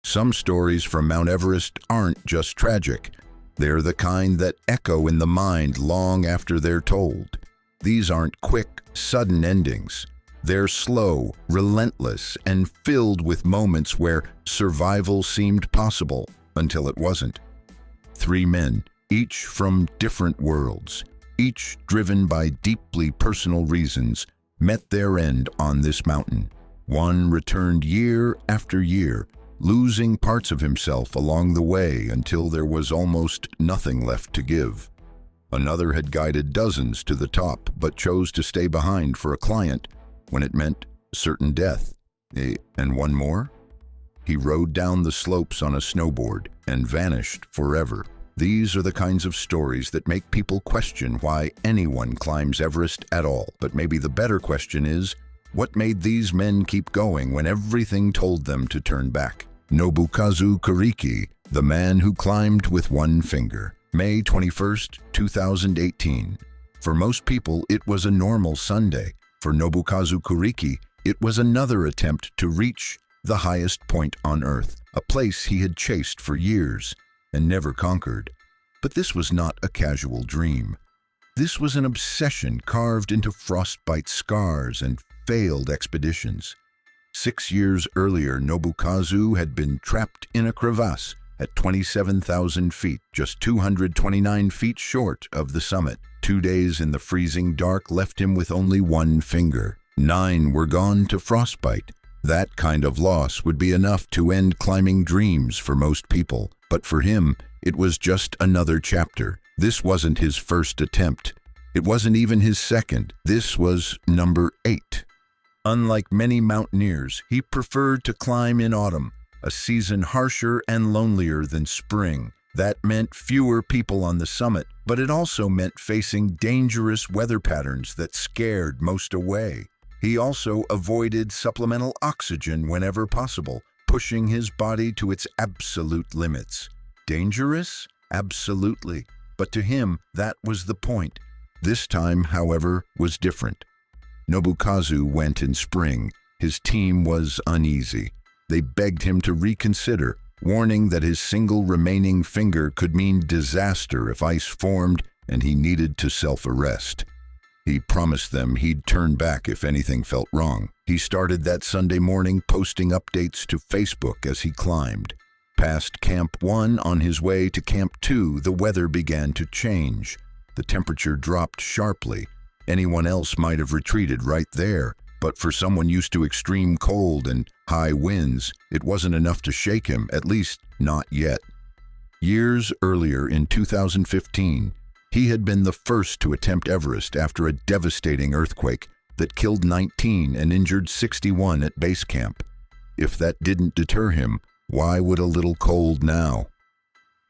Some stories from Mount Everest aren't just tragic. They're the kind that echo in the mind long after they're told. These aren't quick, sudden endings. They're slow, relentless, and filled with moments where survival seemed possible until it wasn't. 3 men, each from different worlds, each driven by deeply personal reasons, met their end on this mountain. One returned year after year, losing parts of himself along the way until there was almost nothing left to give. Another had guided dozens to the top, but chose to stay behind for a client when it meant certain death. And one more? He rode down the slopes on a snowboard and vanished forever. These are the kinds of stories that make people question why anyone climbs Everest at all. But maybe the better question is, what made these men keep going when everything told them to turn back? Nobukazu Kuriki, the man who climbed with one finger. May 21st, 2018. For most people, it was a normal Sunday. For Nobukazu Kuriki, it was another attempt to reach the highest point on Earth, a place he had chased for years and never conquered. But this was not a casual dream. This was an obsession carved into frostbite scars and failed expeditions. 6 years earlier, Nobukazu had been trapped in a crevasse at 27,000 feet, just 229 feet short of the summit. 2 days in the freezing dark left him with only one finger. 9 were gone to frostbite. That kind of loss would be enough to end climbing dreams for most people. But for him, it was just another chapter. This wasn't his first attempt. It wasn't even his second. This was number 8. Unlike many mountaineers, he preferred to climb in autumn, a season harsher and lonelier than spring. That meant fewer people on the summit, but it also meant facing dangerous weather patterns that scared most away. He also avoided supplemental oxygen whenever possible, pushing his body to its absolute limits. Dangerous? Absolutely. But to him, that was the point. This time, however, was different. Nobukazu went in spring. His team was uneasy. They begged him to reconsider, warning that his single remaining finger could mean disaster if ice formed and he needed to self-arrest. He promised them he'd turn back if anything felt wrong. He started that Sunday morning posting updates to Facebook as he climbed. Past Camp 1 on his way to Camp 2, the weather began to change. The temperature dropped sharply. Anyone else might have retreated right there, but for someone used to extreme cold and high winds, it wasn't enough to shake him, at least not yet. Years earlier, in 2015, he had been the first to attempt Everest after a devastating earthquake that killed 19 and injured 61 at base camp. If that didn't deter him, why would a little cold now?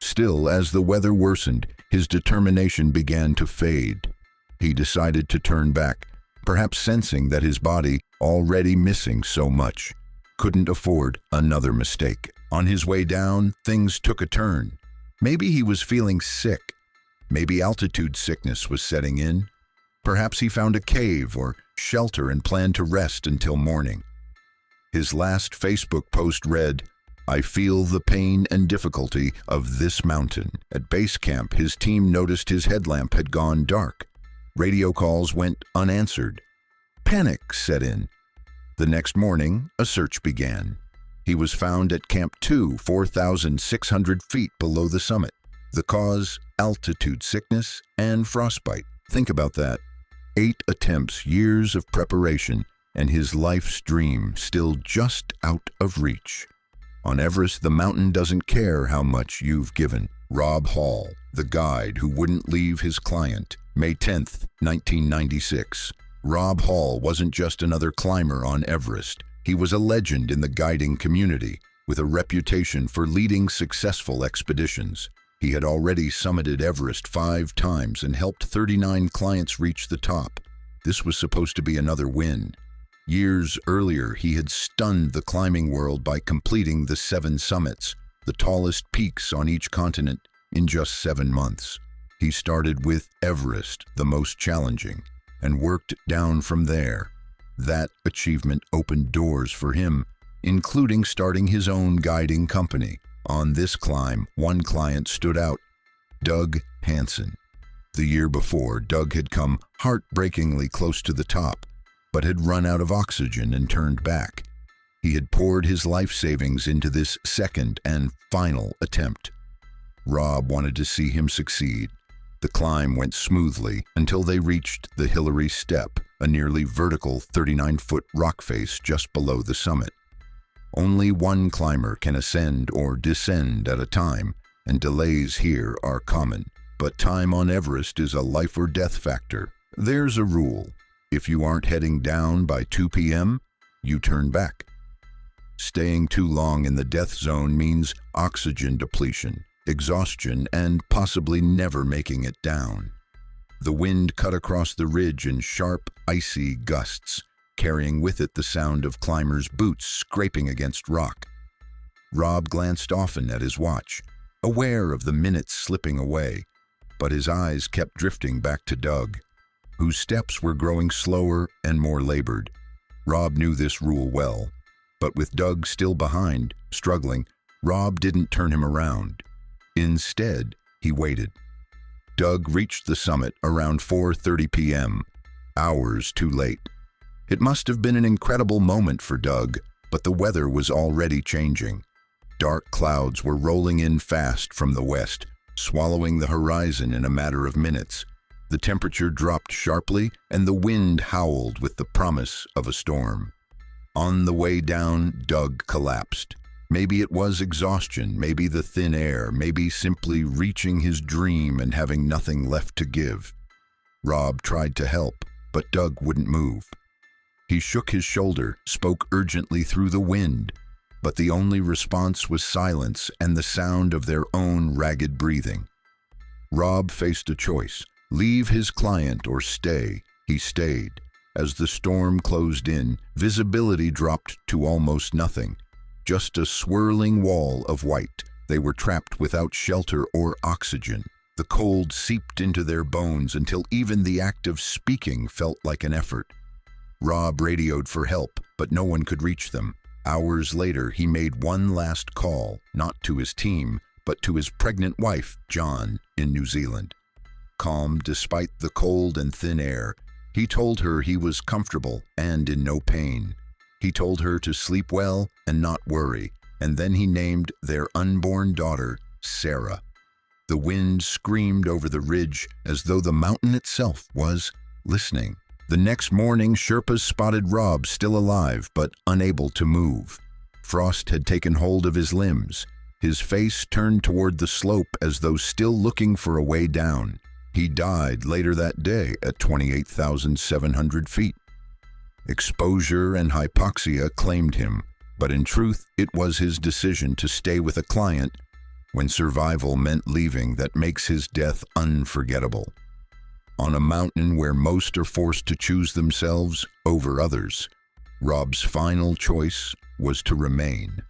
Still, as the weather worsened, his determination began to fade. He decided to turn back, perhaps sensing that his body, already missing so much, couldn't afford another mistake. On his way down, things took a turn. Maybe he was feeling sick. Maybe altitude sickness was setting in. Perhaps he found a cave or shelter and planned to rest until morning. His last Facebook post read, "I feel the pain and difficulty of this mountain." At base camp, his team noticed his headlamp had gone dark. Radio calls went unanswered. Panic set in. The next morning, a search began. He was found at Camp 2, 4,600 feet below the summit. The cause, altitude sickness and frostbite. Think about that. 8 attempts, years of preparation, and his life's dream still just out of reach. On Everest, the mountain doesn't care how much you've given. Rob Hall, the guide who wouldn't leave his client. May 10th, 1996. Rob Hall wasn't just another climber on Everest. He was a legend in the guiding community, with a reputation for leading successful expeditions. He had already summited Everest 5 times and helped 39 clients reach the top. This was supposed to be another win. Years earlier, he had stunned the climbing world by completing the 7 summits, the tallest peaks on each continent, in just 7 months. He started with Everest, the most challenging, and worked down from there. That achievement opened doors for him, including starting his own guiding company. On this climb, one client stood out, Doug Hansen. The year before, Doug had come heartbreakingly close to the top, but had run out of oxygen and turned back. He had poured his life savings into this second and final attempt. Rob wanted to see him succeed. The climb went smoothly until they reached the Hillary Step, a nearly vertical 39-foot rock face just below the summit. Only one climber can ascend or descend at a time, and delays here are common. But time on Everest is a life or death factor. There's a rule. If you aren't heading down by 2 p.m., you turn back. Staying too long in the death zone means oxygen depletion, exhaustion, and possibly never making it down. The wind cut across the ridge in sharp, icy gusts, carrying with it the sound of climbers' boots scraping against rock. Rob glanced often at his watch, aware of the minutes slipping away, but his eyes kept drifting back to Doug, whose steps were growing slower and more labored. Rob knew this rule well, but with Doug still behind, struggling, Rob didn't turn him around. Instead, he waited. Doug reached the summit around 4:30 p.m., hours too late. It must have been an incredible moment for Doug, but the weather was already changing. Dark clouds were rolling in fast from the west, swallowing the horizon in a matter of minutes. The temperature dropped sharply, and the wind howled with the promise of a storm. On the way down, Doug collapsed. Maybe it was exhaustion, maybe the thin air, maybe simply reaching his dream and having nothing left to give. Rob tried to help, but Doug wouldn't move. He shook his shoulder, spoke urgently through the wind, but the only response was silence and the sound of their own ragged breathing. Rob faced a choice: leave his client or stay. He stayed. As the storm closed in, visibility dropped to almost nothing. Just a swirling wall of white. They were trapped without shelter or oxygen. The cold seeped into their bones until even the act of speaking felt like an effort. Rob radioed for help, but no one could reach them. Hours later, he made one last call, not to his team, but to his pregnant wife, John, in New Zealand. Calm despite the cold and thin air, he told her he was comfortable and in no pain. He told her to sleep well and not worry, and then he named their unborn daughter, Sarah. The wind screamed over the ridge as though the mountain itself was listening. The next morning, Sherpas spotted Rob still alive but unable to move. Frost had taken hold of his limbs. His face turned toward the slope as though still looking for a way down. He died later that day at 28,700 feet. Exposure and hypoxia claimed him, but in truth, it was his decision to stay with a client when survival meant leaving that makes his death unforgettable. On a mountain where most are forced to choose themselves over others, Rob's final choice was to remain.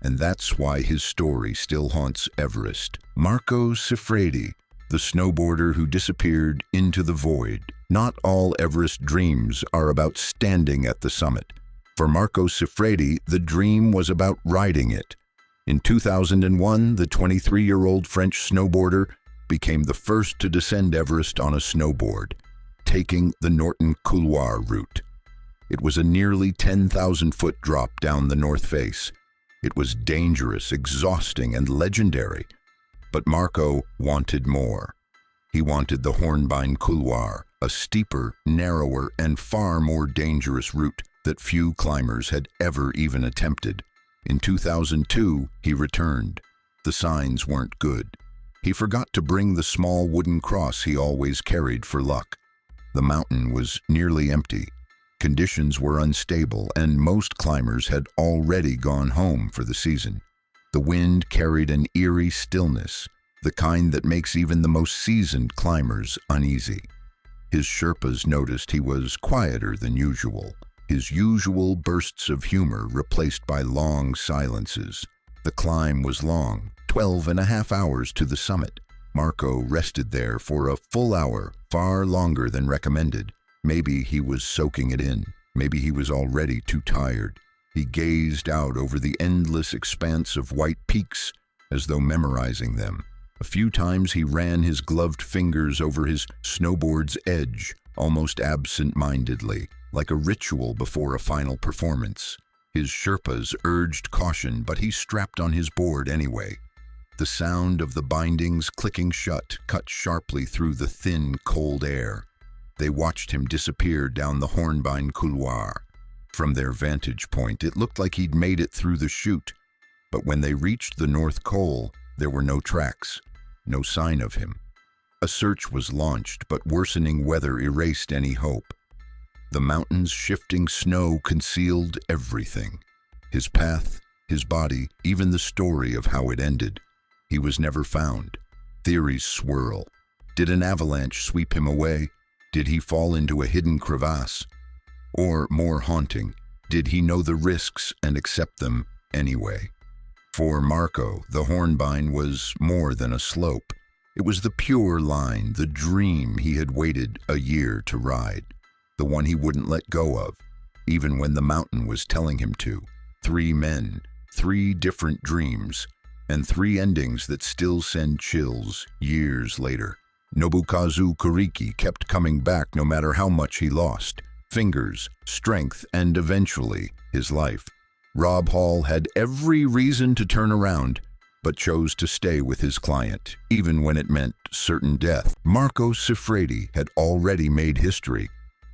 And that's why his story still haunts Everest. Marco Siffredi, the snowboarder who disappeared into the void. Not all Everest dreams are about standing at the summit. For Marco Siffredi, the dream was about riding it. In 2001, the 23-year-old French snowboarder became the first to descend Everest on a snowboard, taking the Norton Couloir route. It was a nearly 10,000-foot drop down the north face. It was dangerous, exhausting, and legendary. But Marco wanted more. He wanted the Hornbein Couloir, a steeper, narrower, and far more dangerous route that few climbers had ever even attempted. In 2002, he returned. The signs weren't good. He forgot to bring the small wooden cross he always carried for luck. The mountain was nearly empty. Conditions were unstable, and most climbers had already gone home for the season. The wind carried an eerie stillness, the kind that makes even the most seasoned climbers uneasy. His Sherpas noticed he was quieter than usual, his usual bursts of humor replaced by long silences. The climb was long, 12.5 hours to the summit. Marco rested there for a full hour, far longer than recommended. Maybe he was soaking it in. Maybe he was already too tired. He gazed out over the endless expanse of white peaks as though memorizing them. A few times he ran his gloved fingers over his snowboard's edge, almost absent-mindedly, like a ritual before a final performance. His Sherpas urged caution, but he strapped on his board anyway. The sound of the bindings clicking shut cut sharply through the thin, cold air. They watched him disappear down the hornbeam couloir. From their vantage point, it looked like he'd made it through the chute, but when they reached the North Col, there were no tracks, no sign of him. A search was launched, but worsening weather erased any hope. The mountain's shifting snow concealed everything. His path, his body, even the story of how it ended. He was never found. Theories swirl. Did an avalanche sweep him away? Did he fall into a hidden crevasse? Or, more haunting, did he know the risks and accept them anyway? For Marco, the hornbeam was more than a slope. It was the pure line, the dream he had waited a year to ride. The one he wouldn't let go of, even when the mountain was telling him to. 3 men, 3 different dreams, and 3 endings that still send chills years later. Nobukazu Kuriki kept coming back no matter how much he lost. Fingers, strength, and eventually his life. Rob Hall had every reason to turn around, but chose to stay with his client, even when it meant certain death. Marco Siffredi had already made history,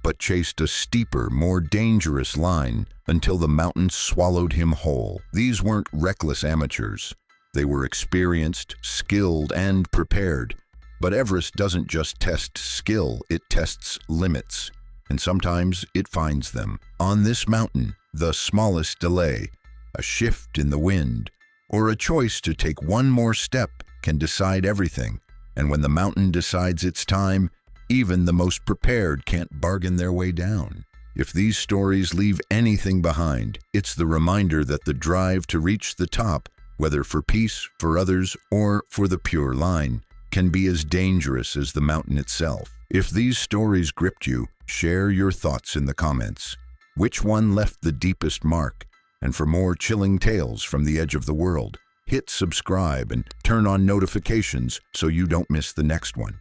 but chased a steeper, more dangerous line until the mountain swallowed him whole. These weren't reckless amateurs. They were experienced, skilled, and prepared. But Everest doesn't just test skill, it tests limits. And sometimes it finds them. On this mountain, the smallest delay, a shift in the wind, or a choice to take one more step can decide everything. And when the mountain decides it's time, even the most prepared can't bargain their way down. If these stories leave anything behind, it's the reminder that the drive to reach the top, whether for peace, for others, or for the pure line, can be as dangerous as the mountain itself. If these stories gripped you, share your thoughts in the comments. Which one left the deepest mark? And for more chilling tales from the edge of the world, hit subscribe and turn on notifications so you don't miss the next one.